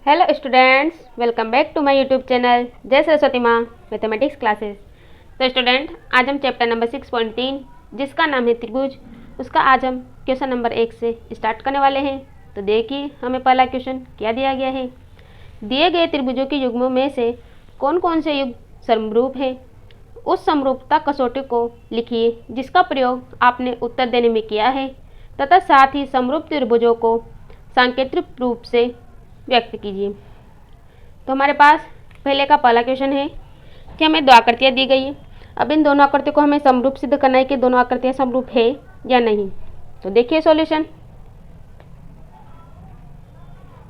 Hello students, welcome back to my YouTube channel जय सरस्वती माँ mathematics classes. तो student, आज हम चैप्टर नंबर 6.3 जिसका नाम है त्रिभुज, उसका आज हम क्वेश्चन नंबर 1 से स्टार्ट करने वाले हैं। तो देखिए हमें पहला क्वेश्चन क्या दिया गया है। दिए गए त्रिभुजों के युग्मों में से कौन कौन से युग्म समरूप हैं। उस समरूपता कसौटी को लिखिए जिसका प्रयोग आपने उत्तर देने में किया है तथा साथ ही समरूप त्रिभुजों को सांकेतिक रूप से व्यक्त कीजिए। तो हमारे पास पहले का पहला क्वेश्चन है कि हमें दो आकृतियाँ दी गई है। अब इन दोनों आकृतियों को हमें समरूप सिद्ध करना है कि दोनों आकृतियाँ समरूप है या नहीं। तो देखिए सॉल्यूशन।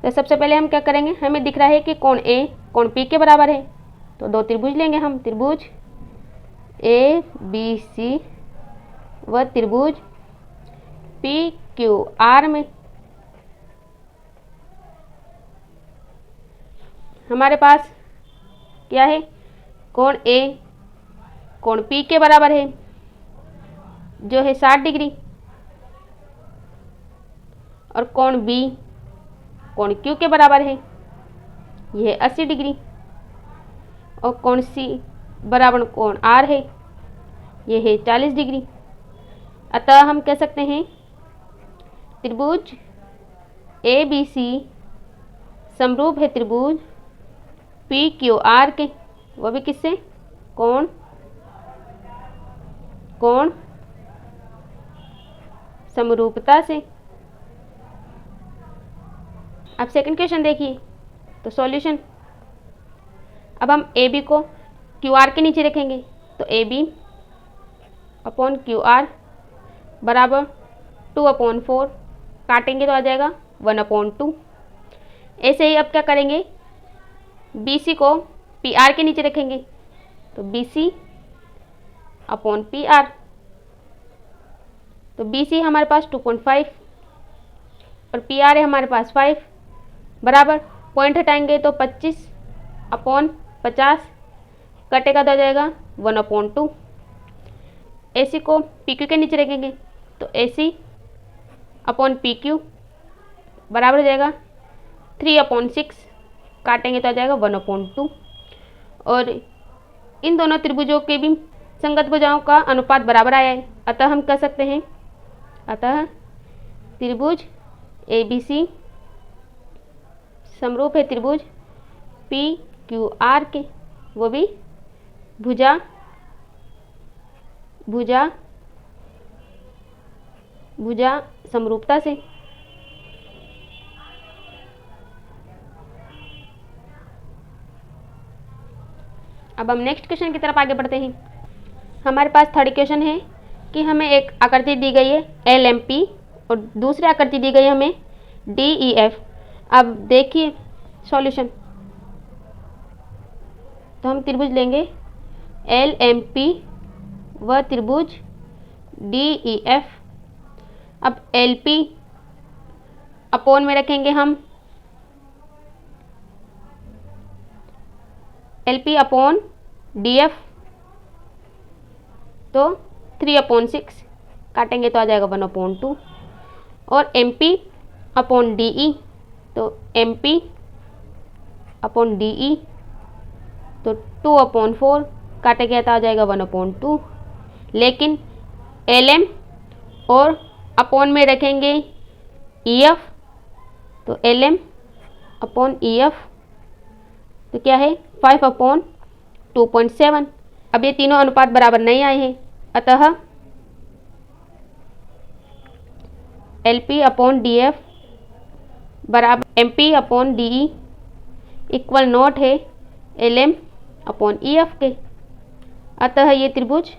तो सबसे पहले हम क्या करेंगे, हमें दिख रहा है कि कोण ए कोण पी के बराबर है। तो दो त्रिभुज लेंगे हम, त्रिभुज ए बी सी व त्रिभुज पी क्यू आर में हमारे पास क्या है, कोण ए कोण पी के बराबर है जो है 60 डिग्री, और कोण बी कोण क्यू के बराबर है यह है 80 डिग्री, और कोण सी बराबर कोण आर है यह है 40 डिग्री। अतः हम कह सकते हैं त्रिभुज ए बी सी समरूप है त्रिभुज पी क्यू आर के, वो भी किससे, कोण कोण समरूपता से। अब सेकंड क्वेश्चन देखिए। तो सॉल्यूशन, अब हम ए बी को क्यू आर के नीचे रखेंगे। तो A B upon Q R बराबर 2/4, काटेंगे तो आ जाएगा 1/2। ऐसे ही अब क्या करेंगे, बी सी को पी आर के नीचे रखेंगे। तो B C upon P R, तो बी सी हमारे पास 2.5 और पी आर है हमारे पास 5 बराबर, पॉइंट हटाएंगे तो 25/50, कटेगा तो आ जाएगा 1/2। ए सी को पी क्यू के नीचे रखेंगे। तो ए सी अपॉन पी क्यू बराबर हो जाएगा 3/6, काटेंगे तो आ जाएगा 1/2। और इन दोनों त्रिभुजों के भी संगत भुजाओं का अनुपात बराबर आया है। अतः हम कह सकते हैं, अतः त्रिभुज ए बी सी समरूप है त्रिभुज पी क्यू आर के, वो भी भुजा भुजा भुजा समरूपता से। अब हम नेक्स्ट क्वेश्चन की तरफ आगे बढ़ते हैं। हमारे पास थर्ड क्वेश्चन है कि हमें एक आकृति दी गई है एल एम पी और दूसरी आकृति दी गई है हमें डी ई एफ। अब देखिए सॉल्यूशन। तो हम त्रिभुज लेंगे एल एम पी व त्रिभुज डी ई एफ। अब एल पी अपोन में रखेंगे हम L P upon D F, तो 3/6, काटेंगे तो आ जाएगा 1/2। और M P upon D E, तो M P upon D E तो 2/4, काटेंगे तो आ जाएगा 1/2। लेकिन एल एम और अपॉन में रखेंगे ई एफ, तो L M upon E F तो क्या है 5/2.7। अब ये तीनों अनुपात बराबर नहीं आए हैं, अतः L P upon D F बराबर M P upon D E equal not है L M upon E F के। अतः ये त्रिभुज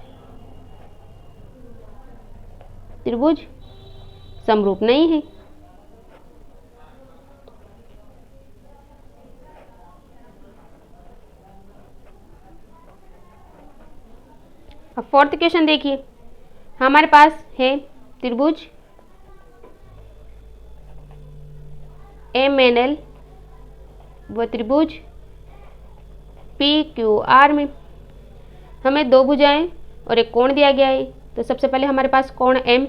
समरूप नहीं है। अब फोर्थ क्वेश्चन देखिए। हमारे पास है त्रिभुज एम एन एल व त्रिभुज पी क्यू आर में हमें दो भुजाएं और एक कोण दिया गया है। तो सबसे पहले हमारे पास कोण एम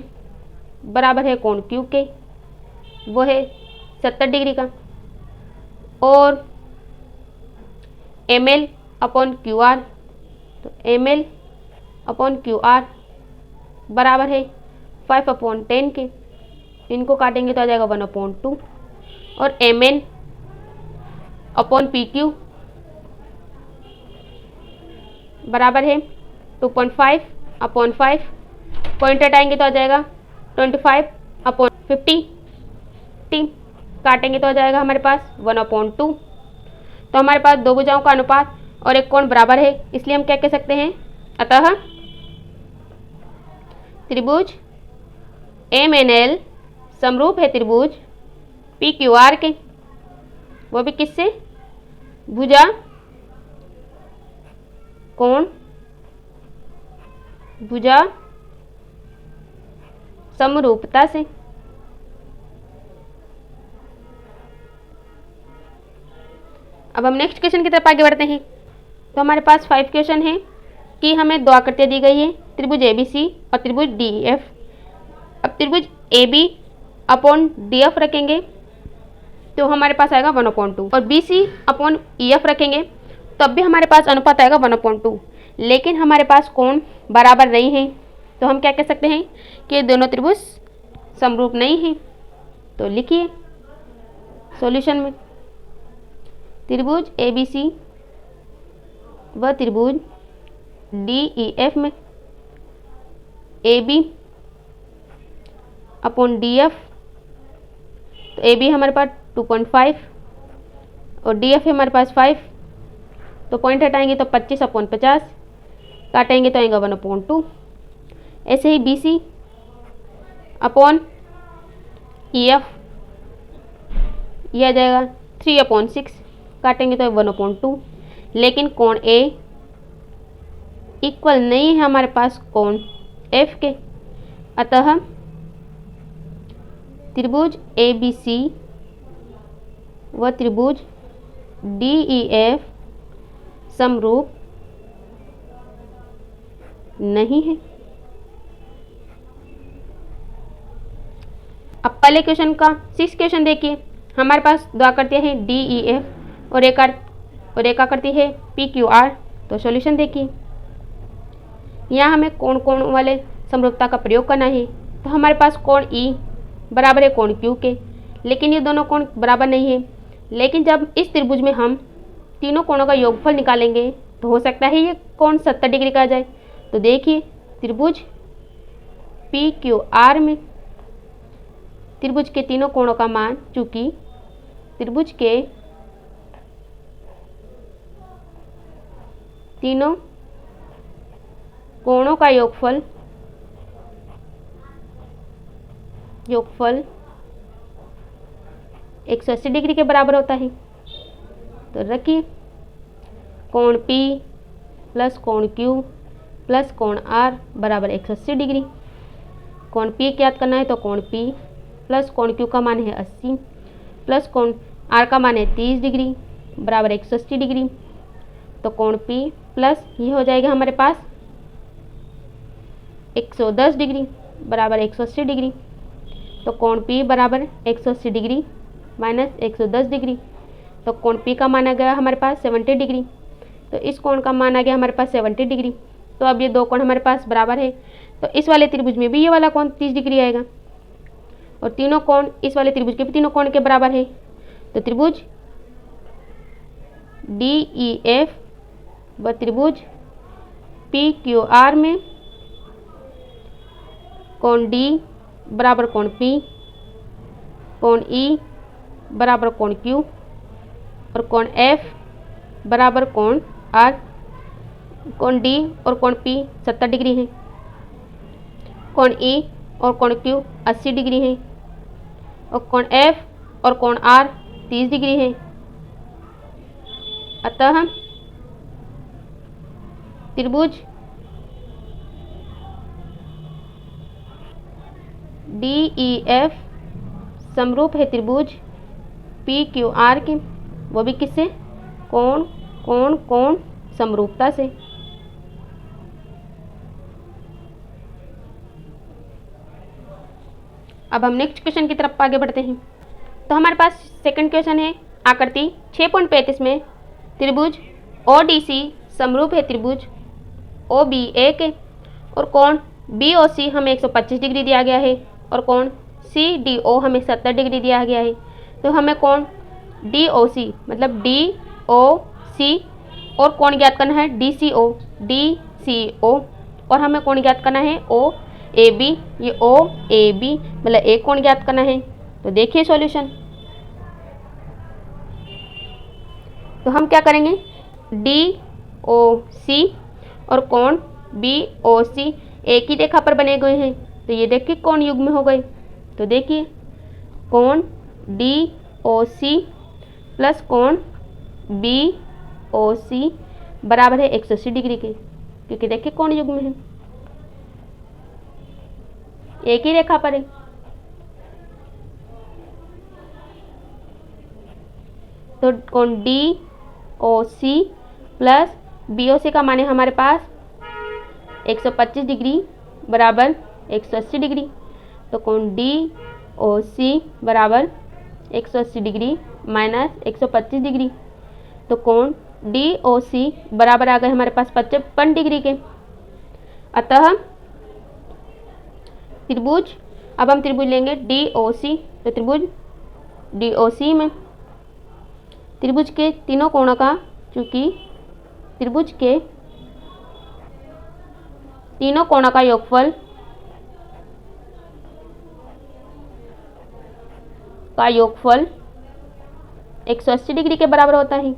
बराबर है कोण क्यू के, वो है 70 डिग्री का, और ml अपॉन क्यू आर। तो ml अपॉन क्यू आर बराबर है 5/10 के। इनको काटेंगे तो आ जाएगा 1/2 और mn अपॉन पी क्यू बराबर है 2.5/5। पॉइंट हटाएंगे तो आ जाएगा 25/50। काटेंगे तो आ जाएगा हमारे पास 1/2। तो हमारे पास दो भुजाओं का अनुपात और एक कोण बराबर है, इसलिए हम क्या कह सकते हैं, अतः त्रिभुज MNL समरूप है त्रिभुज PQR के, वो भी किससे, भुजा कोण भुजा समरूपता से। अब हम नेक्स्ट क्वेश्चन की तरफ आगे बढ़ते हैं। तो हमारे पास 5 क्वेश्चन है कि हमें दो आकृतियाँ दी गई है, त्रिभुज ABC और त्रिभुज DEF। अब त्रिभुज AB अपॉन DF रखेंगे तो हमारे पास आएगा 1/2 और BC अपॉन EF रखेंगे तब भी हमारे पास अनुपात आएगा 1/2। लेकिन हमारे पास कोण बराबर नहीं है, तो हम क्या कह सकते हैं कि दोनों त्रिभुज समरूप नहीं हैं। तो लिखिए सॉल्यूशन में, त्रिभुज ABC व त्रिभुज DEF में AB अपॉन DF। तो AB हमारे पास 2.5 और DF है हमारे पास 5। तो पॉइंट हटाएंगे तो 25/50, काटेंगे तो आएगा 1/2। ऐसे ही BC अपॉन EF, यह आ जाएगा 3/6, काटेंगे तो 1/2। लेकिन कोण A इक्वल नहीं है हमारे पास कोण F के, अतः त्रिभुज ABC व त्रिभुज DEF समरूप नहीं है। अब पहले क्वेश्चन का 6 क्वेश्चन देखिए। हमारे पास दो आकृतियाँ हैं DEF और एक आकृति है PQR। तो सॉल्यूशन देखिए, यहाँ हमें कोण कोण वाले समरूपता का प्रयोग करना है। तो हमारे पास कोण E बराबर है कोण Q के, लेकिन ये दोनों कोण बराबर नहीं है। लेकिन जब इस त्रिभुज में हम तीनों कोणों का योगफल निकालेंगे तो हो सकता है ये कोण 70 डिग्री का आ जाए। तो देखिए त्रिभुज PQR में त्रिभुज के तीनों कोणों का मान, चूंकि त्रिभुज के तीनों कोणों का योगफल 180 डिग्री के बराबर होता है। तो रखिए कोण P प्लस कोण Q प्लस कोण R बराबर 180 डिग्री। कोण P ज्ञात करना है तो कोण P प्लस कोण Q का मान है 80 प्लस कोण R का मान है 30 डिग्री बराबर 180 डिग्री। तो कोण P प्लस ये हो जाएगा हमारे पास 110 डिग्री बराबर 180 डिग्री। तो कोण P बराबर 180 डिग्री माइनस 110 डिग्री। तो कोण P का मान आ गया हमारे पास 70 डिग्री। तो इस कोण का मान आ गया हमारे पास 70 डिग्री। तो अब ये दो कोण हमारे पास बराबर है, तो इस वाले त्रिभुज में भी ये वाला कोण 30 डिग्री आएगा और तीनों कोण इस वाले त्रिभुज के भी तीनों कोण के बराबर है। तो त्रिभुज DEF व त्रिभुज PQR में कोण D बराबर कोण P, कोण E बराबर कोण Q और कोण F बराबर कोण R। कोण D और कोण P 70 डिग्री है, कोण E और कोण Q 80 डिग्री है और कोण F और कोण R 30 डिग्री है। अतः त्रिभुज DEF समरूप है त्रिभुज PQR के, वो भी किससे, कोण कोण कोण समरूपता से। अब हम नेक्स्ट क्वेश्चन की तरफ आगे बढ़ते हैं। तो हमारे पास सेकंड क्वेश्चन है, आकृति 6.35 में त्रिभुज ODC समरूप है त्रिभुज OBA के, और कोण BOC हमें 125 डिग्री दिया गया है और कोण CDO हमें 70 डिग्री दिया गया है। तो हमें कोण DOC मतलब DOC और कोण ज्ञात करना है DCO और हमें कोण ज्ञात करना है OAB। ये OAB मतलब एक कोण ज्ञात करना है। तो देखिए सॉल्यूशन। तो हम क्या करेंगे, DOC और कोण BOC एक ही रेखा पर बने गए हैं, तो ये देखिए कोण युग्म हो गए। तो देखिए कोण DOC प्लस कोण BOC बराबर है 180 डिग्री के, क्योंकि देखिए कोण युग्म है, एक ही रेखा पर है। तो कोण DOC प्लस BOC का मान है हमारे पास 125 डिग्री बराबर 180 डिग्री। तो कोण DOC बराबर 180 डिग्री माइनस 125 डिग्री। तो कोण DOC बराबर आ गए हमारे पास 55 डिग्री के। अतः त्रिभुज, अब हम त्रिभुज लेंगे DOC। तो त्रिभुज DOC में त्रिभुज के तीनों कोणों का, चूंकि त्रिभुज के तीनों कोणों का योगफल का योगफल 180 डिग्री के बराबर होता है।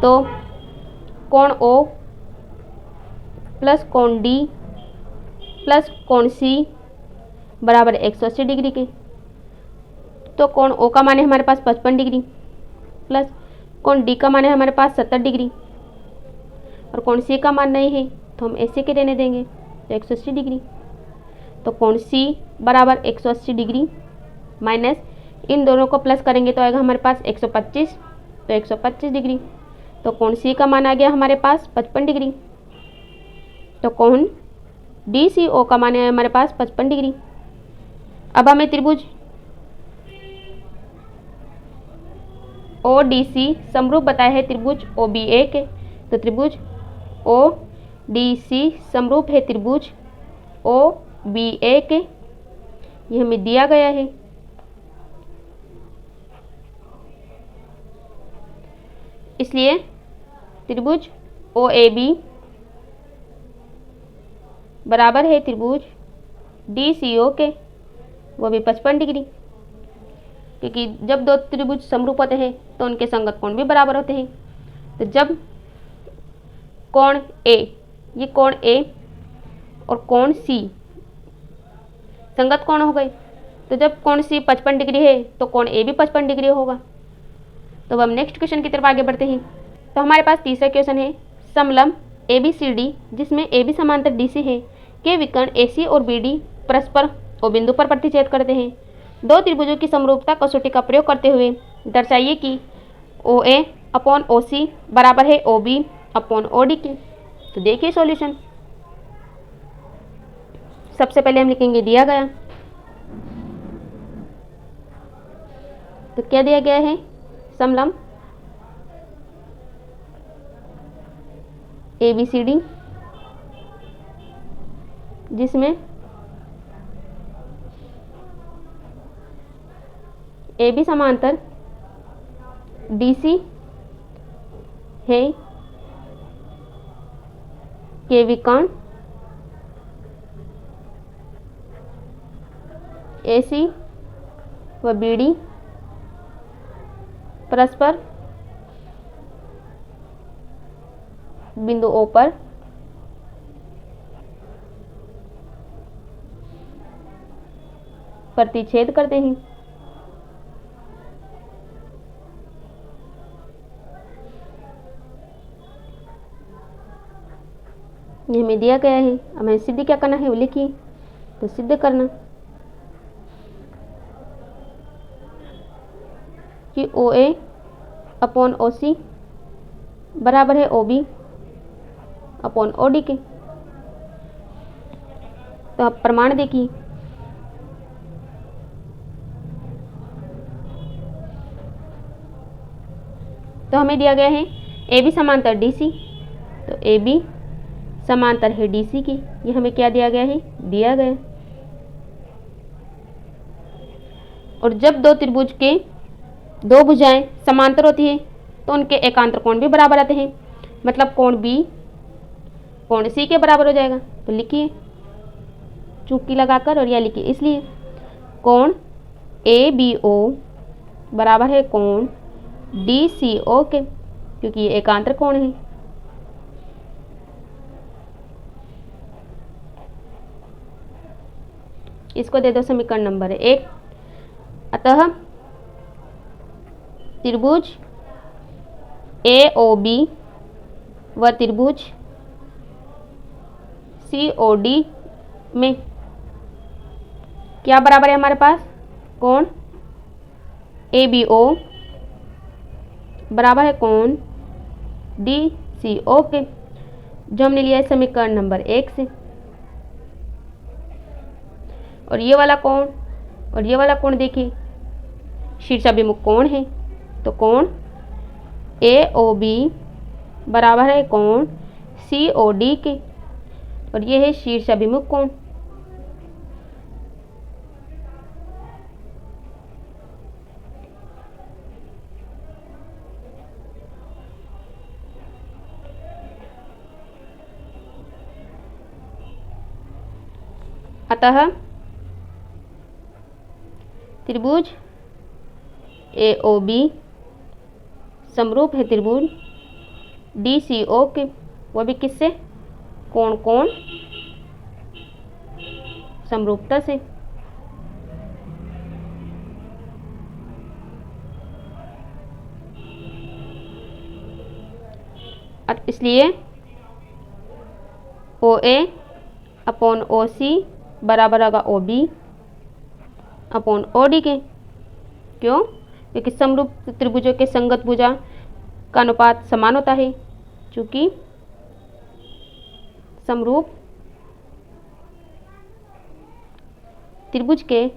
तो कोण O प्लस कोण D प्लस कोण C बराबर 180 डिग्री के। तो कोण O का मान है हमारे पास 55 डिग्री प्लस कोण D का मान है हमारे पास 70 डिग्री और कोण C का मान नहीं है, तो हम ऐसे के रहने देंगे, तो 180 डिग्री। तो कोण C बराबर 180 डिग्री माइनस इन दोनों को प्लस करेंगे तो आएगा हमारे पास 125, तो 125 डिग्री। तो कोण C का मान आ गया हमारे पास 55 डिग्री। तो कोण DCO का मान है हमारे पास 55 डिग्री। अब हमें त्रिभुज ODC समरूप बताया है त्रिभुज OBA के। तो त्रिभुज ODC समरूप है त्रिभुज OBA के, ये हमें दिया गया है। इसलिए त्रिभुज OAB बराबर है त्रिभुज DCO के, वो भी 55 डिग्री, क्योंकि जब दो त्रिभुज समरूप होते हैं तो उनके संगत कोण भी बराबर होते हैं। तो जब कोण A, ये कोण A और कोण C संगत कोण हो गए, तो जब कोण C 55 डिग्री है तो कोण A भी 55 डिग्री होगा। तो अब हम नेक्स्ट क्वेश्चन की तरफ आगे बढ़ते हैं। तो हमारे पास तीसरा क्वेश्चन है, समलंब ABCD जिसमें AB समांतर DC है के विकर्ण AC और BD परस्पर O बिंदु पर प्रतिच्छेद करते हैं। दो त्रिभुजों की समरूपता कसौटी का प्रयोग करते हुए दर्शाइए कि OA अपॉन OC बराबर है OB अपॉन OD के। तो देखिए सॉल्यूशन। सबसे पहले हम लिखेंगे दिया गया। तो क्या दिया गया है, समलंब ABCD जिसमें AB समांतर DC है के विकर्ण AC व BD परस्पर बिंदु O पर प्रतिच्छेद करते हैं। ये हमें दिया गया है। अब हमें सिद्ध क्या करना है, वो लिखिए। तो सिद्ध करना कि OA अपॉन OC बराबर है OB अपॉन OD के। तो आप प्रमाण देखिए। तो हमें दिया गया है ए बी समांतर डी सी, तो ए बी समांतर है डी सी की, ये हमें क्या दिया गया है, दिया गया। और जब दो त्रिभुज के दो भुजाएं समांतर होती है तो उनके एकांतर कोण भी बराबर आते हैं, मतलब कोण बी कोण सी के बराबर हो जाएगा। तो लिखिए चुटकी लगाकर, और यह लिखिए इसलिए कोण ए बी ओ बराबर है कोण डी सी ओ के, क्योंकि ये एकांतर कोण है। इसको दे दो समीकरण नंबर 1। अतः त्रिभुज ए ओ बी व त्रिभुज सी ओ डी में क्या बराबर है हमारे पास, कोण ए बी ओ बराबर है कोण डी सी ओ के, जो हमने लिया है समीकरण नंबर 1 से। और ये वाला कोण और ये वाला कोण देखिए शीर्षाभिमुख कोण है, तो कोण ए ओ बी बराबर है कोण सी ओ डी के, और ये है शीर्षाभिमुख कोण। अतः त्रिभुज ए ओ बी समरूप है त्रिभुज डी सी ओ के, वो भी किससे, कोण कोण समरूपता से। इसलिए ओ ए अपॉन ओ सी बराबर होगा O B upon O D के। क्यों, क्योंकि समरूप त्रिभुजों के संगत भुजा का अनुपात समान होता है, चूंकि समरूप त्रिभुज के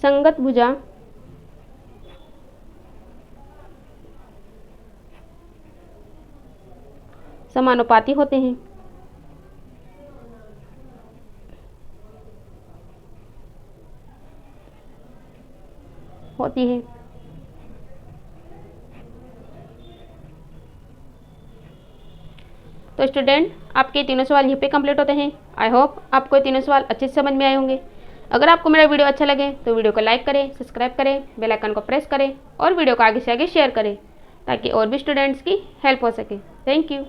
संगत भुजा समानुपाती होते हैं। होती है। तो स्टूडेंट आपके तीनों सवाल यहीं पे कंप्लीट होते हैं। आई होप आपको ये तीनों सवाल अच्छे से समझ में आए होंगे। अगर आपको मेरा वीडियो अच्छा लगे तो वीडियो को लाइक करें, सब्सक्राइब करें, बेल आइकन को प्रेस करें और वीडियो को आगे से आगे शेयर करें ताकि और भी स्टूडेंट्स की हेल्प हो सके। Thank you.